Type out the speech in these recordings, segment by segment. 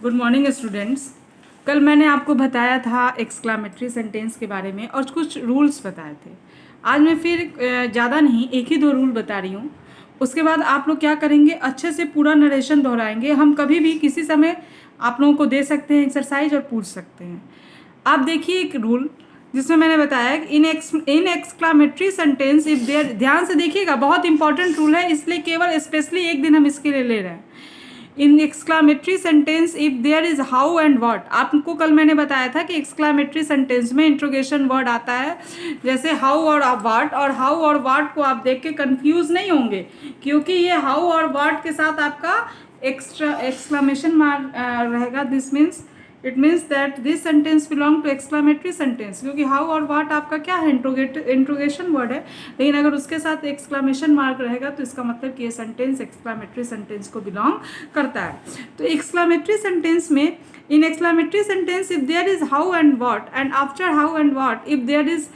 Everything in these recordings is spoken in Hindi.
Good morning students. कल मैंने आपको बताया था एक्सक्लामेटरी सेंटेंस के बारे में और कुछ रूल्स बताए थे। आज मैं फिर ज़्यादा नहीं, एक ही दो रूल बता रही हूँ। उसके बाद आप लोग क्या करेंगे, अच्छे से पूरा नरेशन दोहराएंगे। हम कभी भी किसी समय आप लोगों को दे सकते हैं एक्सरसाइज और पूछ सकते हैं। आप देखिए एक रूल जिसमें मैंने बताया कि इन एक्सक्लामेटरी सेंटेंस इफ देयर, ध्यान से देखिएगा, बहुत इंपॉर्टेंट रूल है, इसलिए केवल स्पेशली एक दिन हम इसके लिए ले रहे हैं। In exclamatory sentence if there is how and what, आपको कल मैंने बताया था कि एक्सक्लामेटरी सेंटेंस में इंट्रोगेशन वर्ड आता है, जैसे हाउ और व्हाट। और हाउ और व्हाट को आप देख के कंफ्यूज नहीं होंगे, क्योंकि ये हाउ और व्हाट के साथ आपका एक्सक्लामेशन मार्क रहेगा। This means it means that this sentence belong to exclamatory sentence, क्योंकि हाउ और व्हाट आपका क्या है, इंट्रोगेशन वर्ड है। लेकिन अगर उसके साथ एक्सक्लामेशन मार्क रहेगा तो इसका मतलब कि ये सेंटेंस एक्सक्लामेटरी सेंटेंस को बिलोंग करता है। तो एक्सक्लामेटरी सेंटेंस में, in exclamatory sentence if there is how and what and after how and what if there is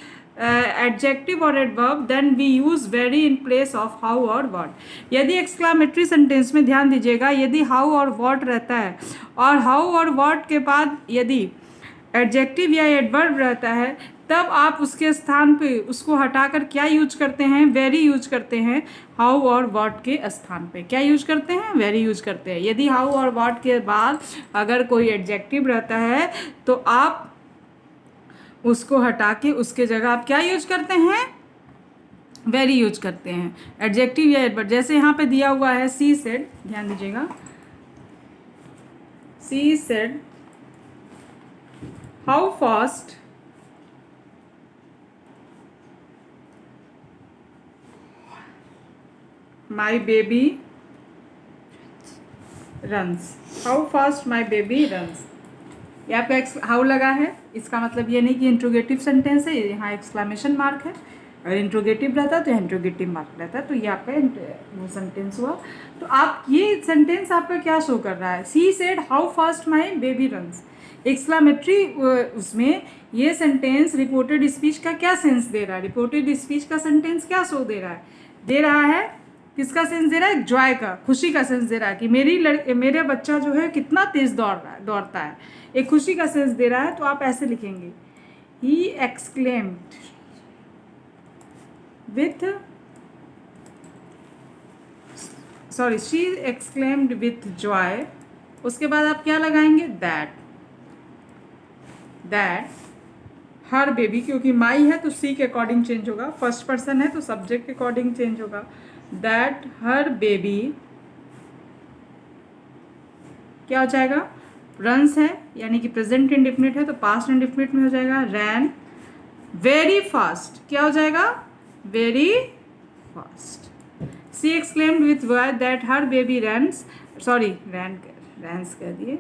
adjective or adverb, then we use very in place of how or what। यदि एक्सक्लामेटरी सेंटेंस में ध्यान दीजिएगा, यदि how और what रहता है और how और what के बाद यदि एडजेक्टिव या एडवर्ब रहता है, तब आप उसके स्थान पे उसको हटाकर क्या यूज करते हैं, वेरी यूज करते हैं। हाउ और व्हाट के स्थान पे क्या यूज करते हैं, वेरी यूज करते हैं। यदि हाउ और व्हाट के बाद अगर कोई एडजेक्टिव रहता है तो आप उसको हटा के उसके जगह आप क्या यूज करते हैं, वेरी यूज करते हैं। एडजेक्टिव या एडवर्ब, जैसे यहाँ पे दिया हुआ है सी सेड, ध्यान दीजिएगा, she said how fast my baby runs, how fast my baby runs. यहाँ पे हाउ लगा है, इसका मतलब ये नहीं कि इंट्रोगेटिव सेंटेंस है, यहाँ एक्सक्लामेशन मार्क है। अगर इंट्रोगेटिव रहता तो इंट्रोगेटिव मार्क रहता, तो ये आपका वो सेंटेंस हुआ। तो आप ये सेंटेंस आपका क्या शो कर रहा है, she said how fast my baby runs. Exclamatory उसमें ये सेंटेंस रिपोर्टेड स्पीच का क्या सेंस दे रहा है, रिपोर्टेड स्पीच का सेंटेंस क्या शो दे रहा है, किसका सेंस दे रहा है, जॉय का, खुशी का सेंस दे रहा है कि मेरे बच्चा जो है कितना तेज दौड़ता है, एक खुशी का सेंस दे रहा है। तो आप ऐसे लिखेंगे, he exclaimed with, sorry, she exclaimed with Joy. उसके बाद आप क्या लगाएंगे, दैट हर बेबी, क्योंकि माई है तो सी के अकॉर्डिंग चेंज होगा, फर्स्ट पर्सन है तो सब्जेक्ट के अकॉर्डिंग चेंज होगा। दैट हर बेबी क्या हो जाएगा, रन्स है, यानी कि प्रेजेंट इंडेफिनिट है तो पास्ट इंडेफिनिट में हो जाएगा, रैन वेरी फास्ट, क्या हो जाएगा, very fast. She exclaimed with joy that her baby runs, sorry rans कह दिए,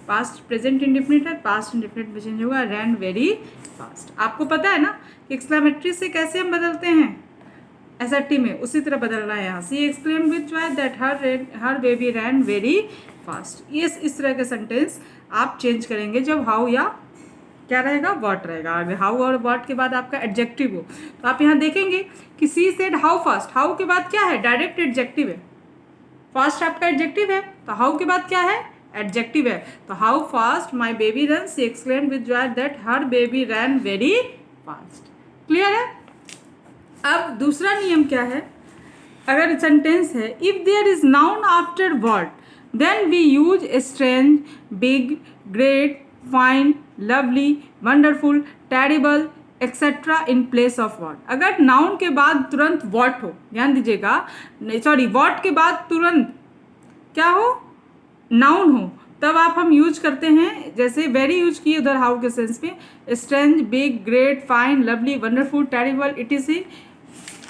पास्ट प्रेजेंट इंडेफिनिट है, पास्ट इंडेफिनिट में चेंज होगा, रैन वेरी फास्ट। आपको पता है ना कि एक्सक्लामेटरी से कैसे हम बदलते हैं एसआरटी में, उसी तरह बदलना है यहाँ। She exclaimed with joy that her baby ran very fast. ये इस तरह के सेंटेंस आप चेंज करेंगे जब हाउ या क्या रहेगा, व्हाट रहेगा। अगर हाउ और व्हाट के बाद आपका एडजेक्टिव हो तो आप यहाँ देखेंगे कि she said how fast, how के बाद क्या है, डायरेक्ट एडजेक्टिव है, फास्ट आपका एडजेक्टिव है, तो हाउ के बाद क्या है, एडजेक्टिव है। तो how fast my baby run, she exclaimed with joy that her baby ran very fast. Clear है। अब दूसरा नियम क्या है, अगर सेंटेंस है if there is noun after word then we use strange, big, great, fine, lovely, wonderful, terrible etcetera in place of word. अगर नाउन के बाद तुरंत व्हाट हो, ध्यान दीजिएगा, सॉरी व्हाट के बाद तुरंत क्या हो, नाउन हो, तब हम यूज करते हैं, जैसे वेरी यूज किए उधर हाउ के सेंस में, strange, big, great, fine, lovely, wonderful, terrible, it is in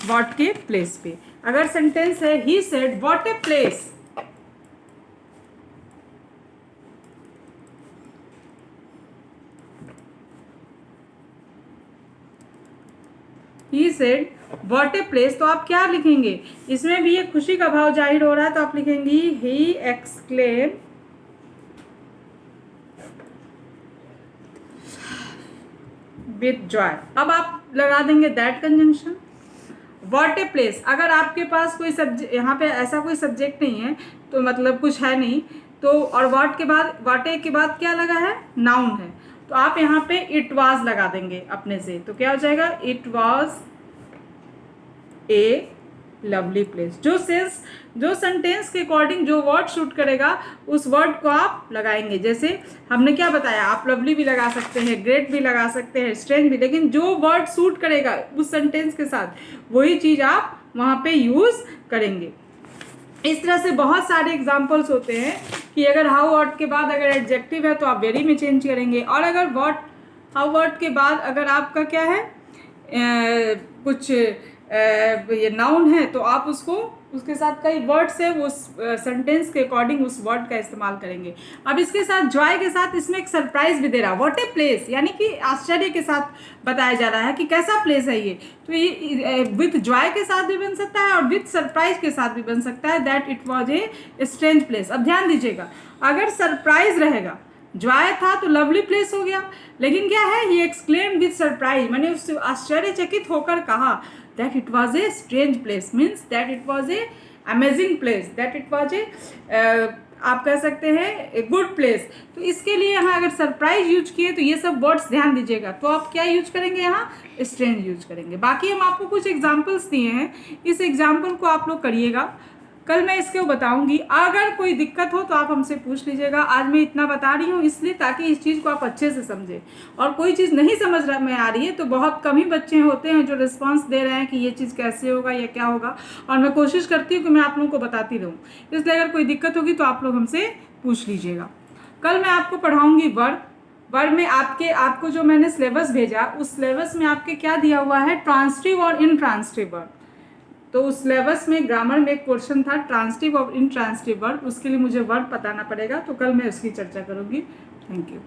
what के प्लेस पे। अगर सेंटेंस है he said what a place, he said what a place, तो आप क्या लिखेंगे, इसमें भी एक खुशी का भाव जाहिर हो रहा है, तो आप लिखेंगे ही एक्सक्लेम विथ जॉय। अब आप लगा देंगे that conjunction, what a place. अगर आपके पास कोई सब्जेक्ट, यहाँ पे ऐसा कोई सब्जेक्ट नहीं है तो मतलब कुछ है नहीं, तो और व्हाट के बाद, व्हाटे के बाद क्या लगा है, नाउन है, तो आप यहाँ पे इट वाज लगा देंगे अपने से, तो क्या हो जाएगा, it was a lovely place. जो सेंटेंस के अकॉर्डिंग जो वर्ड शूट करेगा उस वर्ड को आप लगाएंगे। जैसे हमने क्या बताया, आप लवली भी लगा सकते हैं, ग्रेट भी लगा सकते हैं, स्ट्रेंज भी, लेकिन जो वर्ड सूट करेगा उस सेंटेंस के साथ वही चीज़ आप वहाँ पे यूज़ करेंगे। इस तरह से बहुत सारे एग्जाम्पल्स होते हैं कि अगर हाउ वर्ड के बाद अगर एडजेक्टिव है तो आप वेरी में चेंज करेंगे, और अगर हाउ वर्ड के बाद अगर आपका क्या है कुछ ये नाउन है तो आप उसको उसके साथ कई वर्ड्स है वो सेंटेंस के अकॉर्डिंग उस वर्ड का इस्तेमाल करेंगे। अब इसके साथ जॉय के साथ इसमें एक सरप्राइज भी दे रहा है, व्हाट ए प्लेस, यानी कि आश्चर्य के साथ बताया जा रहा है कि कैसा प्लेस है ये, तो ये विथ जॉय के साथ भी बन सकता है और विथ सरप्राइज के साथ भी बन सकता है, that it was a strange place. अब ध्यान दीजिएगा, अगर सरप्राइज रहेगा, जॉय था तो लवली प्लेस हो गया, लेकिन क्या है, ये एक्सक्लेम विथ सरप्राइज, मैंने उससे आश्चर्यचकित होकर कहा that it was a strange place, means that it was a amazing place, that it was a आप कह सकते हैं गुड प्लेस। तो इसके लिए यहाँ अगर सरप्राइज यूज किए तो ये सब वर्ड्स ध्यान दीजिएगा, तो आप क्या यूज करेंगे, यहाँ स्ट्रेंज यूज करेंगे। बाकी हम आपको कुछ एग्जाम्पल्स दिए हैं, इस एग्जाम्पल को आप लोग करिएगा, कल मैं इसके बताऊंगी। अगर कोई दिक्कत हो तो आप हमसे पूछ लीजिएगा। आज मैं इतना बता रही हूँ इसलिए ताकि इस चीज़ को आप अच्छे से समझें, और कोई चीज़ नहीं समझ में आ रही है तो बहुत कम ही बच्चे होते हैं जो रिस्पांस दे रहे हैं कि ये चीज़ कैसे होगा या क्या होगा, और मैं कोशिश करती हूँ कि मैं आप लोगों को बताती रहूँ, इसलिए अगर कोई दिक्कत होगी तो आप लोग हमसे पूछ लीजिएगा। कल मैं आपको पढ़ाऊँगी वर्ब में आपको जो मैंने सिलेबस भेजा उस सिलेबस में आपके क्या दिया हुआ है, ट्रांसटिव और इनट्रांसटिव वर्ब। तो उस सिलेबस में ग्रामर में एक पोर्शन था ट्रांसटिव और इनट्रांसटिव वर्ब, उसके लिए मुझे वर्ब बताना पड़ेगा, तो कल मैं उसकी चर्चा करूँगी। Thank you.